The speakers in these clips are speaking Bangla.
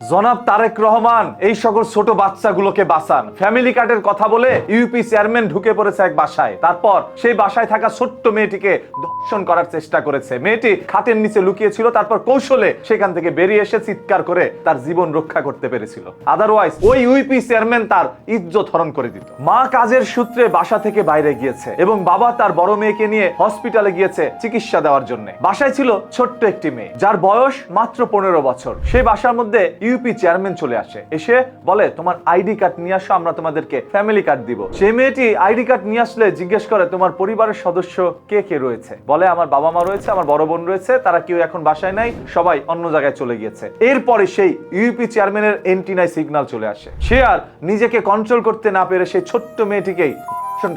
জনাব তারেক রহমান এই সকল ছোট বাচ্চাগুলোকে বাঁচান। ফ্যামিলি কার্ডের কথা বলে ইউপি চেয়ারম্যান ঢুকে পড়েছে এক বাসায়। তারপর সেই বাসায় থাকা ছোট্ট মেয়েটিকে ধর্ষণ করার চেষ্টা করেছে। মেয়েটি খাটের নিচে লুকিয়ে ছিল, তারপর কৌশলে সেখান থেকে বেরিয়ে এসে চিৎকার করে তার জীবন রক্ষা করতে পেরেছিল। আদারওয়াইজ ওই ইউপি চেয়ারম্যান তার ইজ্জত হরণ করে দিত। মা কাজের সূত্রে বাসা থেকে বাইরে গিয়েছে এবং বাবা তার বড় মেয়েকে নিয়ে হসপিটালে গিয়েছে চিকিৎসা দেওয়ার জন্য। বাসায় ছিল ছোট্ট একটি মেয়ে যার বয়স মাত্র 15 বছর। সেই বাসার মধ্যে ইউপি চেয়ারম্যান চলে আসে, এসে বলে তোমার আইডি কার্ড নিয়ে আসো, আমরা তোমাদেরকে ফ্যামিলি কার্ড দিব। সেই মেয়েটি আইডি কার্ড নিয়ে আসলে জিজ্ঞেস করে তোমার পরিবারের সদস্য কে কে রয়েছে। বলে আমার বাবা মা রয়েছে, আমার বড় বোন রয়েছে, তারা কেউ এখন বাসায় নাই, সবাই অন্য জায়গায় চলে গিয়েছে। এরপরে সেই ইউপি চেয়ারম্যানের এন্টিনায় সিগন্যাল চলে আসে। সে আর নিজেকে কন্ট্রোল করতে না পেরে সেই ছোট্ট মেয়েটিকেই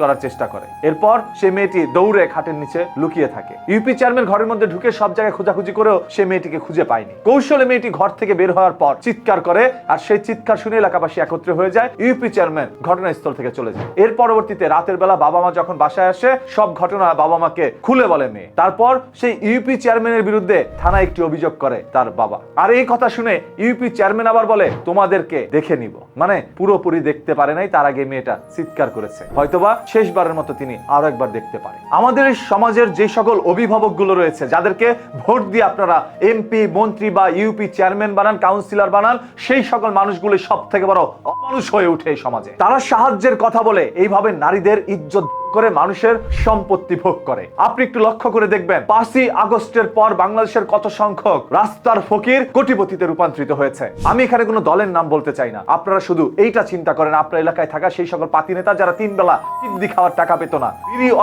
করার চেষ্টা করে। এরপর সেই মেয়েটি দৌড়ে খাটের নিচে লুকিয়ে থাকে। ইউপি চেয়ারম্যান ঘরের মধ্যে ঢুকে সব জায়গায় খোঁজাখুঁজি করেও সে মেয়েটিকে খুঁজে পায়নি। কৌশলে মেয়েটি ঘর থেকে বের হওয়ার পর চিৎকার করে, আর সেই চিৎকার শুনে এলাকাবাসী একত্রে হয়ে যায়। ইউপি চেয়ারম্যান ঘটনাস্থল থেকে চলে যায়। এর পরবর্তীতে রাতের বেলা বাবা মা যখন বাসায় আসে, সব ঘটনা বাবা মাকে খুলে বলে মেয়ে। তারপর সেই ইউপি চেয়ারম্যানের বিরুদ্ধে থানায় একটি অভিযোগ করে তার বাবা। আর এই কথা শুনে ইউপি চেয়ারম্যান আবার বলে তোমাদেরকে দেখে নিব, মানে পুরোপুরি দেখতে পারে নাই, তার আগে মেয়েটা চিৎকার করেছে, হয়তোবা শেষবারের মতো তিনি আরো একবার দেখতে পারে। আমাদের সমাজের যে সকল অভিভাবক গুলো রয়েছে, যাদেরকে ভোট দিয়ে আপনারা এমপি মন্ত্রী বা ইউপি চেয়ারম্যান বানান, কাউন্সিলর বানান, সেই সকল মানুষগুলো সব থেকে বড় অমানুষ হয়ে উঠে এই সমাজে। তারা সাহায্যের কথা বলে এইভাবে নারীদের ইজ্জত করে মানুষের সম্পত্তি ভোগ করে। আপনি একটু লক্ষ্য করে দেখবেন 5ই আগস্টের পর বাংলাদেশের কত সংখ্যক রাস্তার ফকির কোটিপতিতে রূপান্তরিত হয়েছে। আমি এখানে কোনো দলের নাম বলতে চাই না, আপনারা শুধু এইটা চিন্তা করেন আপনার এলাকায় থাকা সেই সকল পাতি নেতা যারা 3 বেলা সিদ্ধি খাওয়ার টাকা পেত না,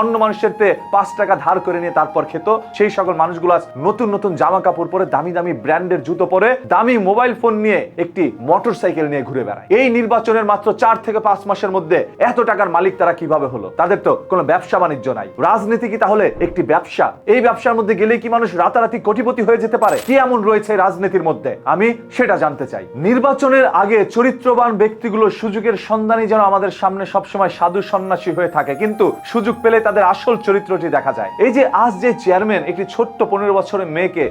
অন্য মানুষের 5 টাকা ধার করে নিয়ে তারপর খেত। সেই সকল মানুষগুলো নতুন নতুন জামা কাপড় পরে, দামি দামি ব্র্যান্ডের জুতো পরে, দামি মোবাইল ফোন নিয়ে, একটি মোটর সাইকেল নিয়ে ঘুরে বেড়ায়। এই নির্বাচনের মাত্র 4 থেকে 5 মাসের মধ্যে এত টাকার মালিক তারা কিভাবে হলো? তাদের তো কোনো ব্যবসা বাণিজ্য নাই। রাজনীতি কি তাহলে একটি ব্যবসা? এই ব্যবসার মধ্যে গেলে কি মানুষ রাতারাতি কোটিপতি হয়ে যেতে পারে? কি এমন রয়েছে রাজনীতির মধ্যে? আমি সেটা জানতে চাই। নির্বাচনের আগে চরিত্রবান ব্যক্তিগুলো সুযোগের সন্ধানী যেন আমাদের সামনে সবসময় সাধু সন্ন্যাসী হয়ে থাকে, কিন্তু সুযোগ পেলে তাদের আসল চরিত্রটি দেখা যায়। এই যে আজ যে চেয়ারম্যান একটি ছোট্ট 15 বছরের মেয়েকে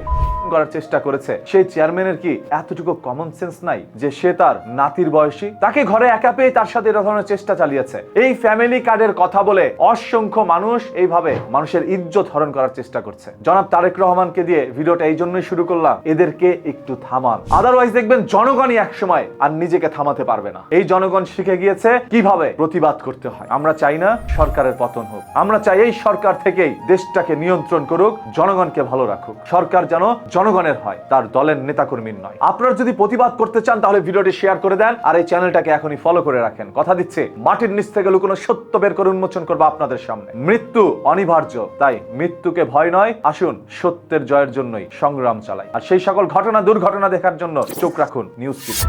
করার চেষ্টা করেছে, সেই চেয়ারম্যানের কি এতটুকু কমন সেন্স নাই যে সে তার নাতির বয়সী, তাকে ঘরে একা পেয়ে তার সাথে এ ধরনের চেষ্টা চালিয়েছে? এই ফ্যামিলি কার্ডের কথা বলে অসংখ্য মানুষ এইভাবে মানুষের ইজ্জত হরণ করার চেষ্টা করছে। জনাব তারেক রহমানকে দিয়ে ভিডিওটা এই জন্যই শুরু করলাম, এদেরকে একটু থামান। আদারওয়াইজ দেখবেন জনগণই একসময় আর নিজেকে থামাতে পারবে না। এই জনগণ শিখে গিয়েছে কিভাবে প্রতিবাদ করতে হয়। আমরা চাই না সরকারের পতন হোক, আমরা চাই এই সরকার থেকেই দেশটাকে নিয়ন্ত্রণ করুক, জনগণকে ভালো রাখুক। সরকার যেন জনগণের হয়, তার দলের নেতাকর্মীর নয়। আপনারা যদি প্রতিবাদ করতে চান তাহলে ভিডিওটি শেয়ার করে দেন, আর এই চ্যানেলটাকে এখনই ফলো করে রাখেন। কথা দিচ্ছে মাটির নিচ থেকে লুকোনো সত্য বের করে উন্মোচন করবো আপনাদের সামনে। মৃত্যু অনিবার্য, তাই মৃত্যুকে ভয় নয়, আসুন সত্যের জয়ের জন্যই সংগ্রাম চালাই। আর সেই সকল ঘটনা দুর্ঘটনা দেখার জন্য চোখ রাখুন নিউজ টিভি।